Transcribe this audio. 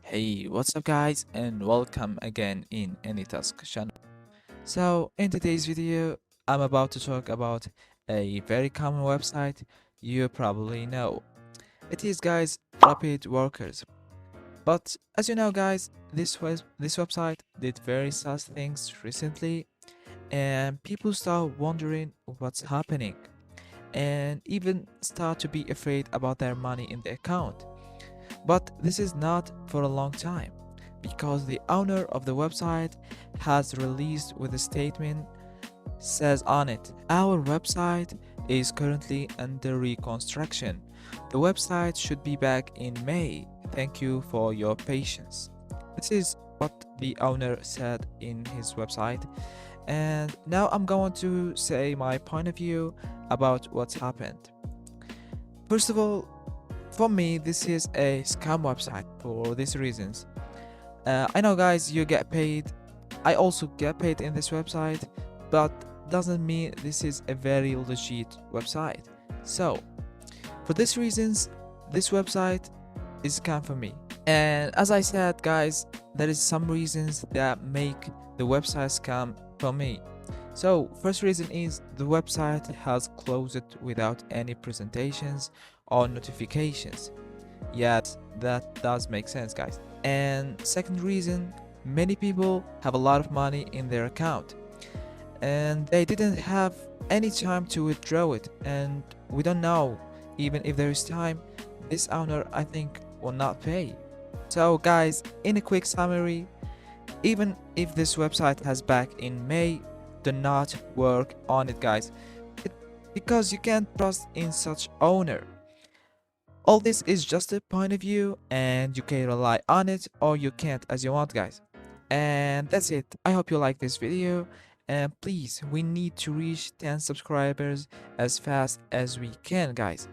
Hey, what's up guys and welcome again in AnyTask channel. So in today's video, I'm about to talk about a very common website you probably know. It is guys Rapidworkers. But as you know guys, this website did very sus things recently and people start wondering what's happening and even start to be afraid about their money in the account. But this is not for a long time because the owner of the website has released with a statement says on it, our website is currently under reconstruction. The website should be back in May. Thank you for your patience. This is what the owner said in his website. And now I'm going to say my point of view about what's happened. First of all, for me, this is a scam website for these reasons. I know, guys, you get paid. I also get paid in this website, but doesn't mean this is a very legit website. So, for these reasons, this website is scam for me. And as I said, guys, there is some reasons that make the website scam for me. So, first reason is the website has closed without any presentations or notifications. Yes, that does make sense, guys. And second reason, many people have a lot of money in their account and they didn't have any time to withdraw it, and we don't know even if there is time, this owner I think will not pay. So guys, in a quick summary, even if this website has back in May, do not work on it, guys. It, because you can't trust in such owner. All this is just a point of view and you can rely on it or you can't as you want, guys. And that's it. I hope you like this video and please, we need to reach 10 subscribers as fast as we can, guys.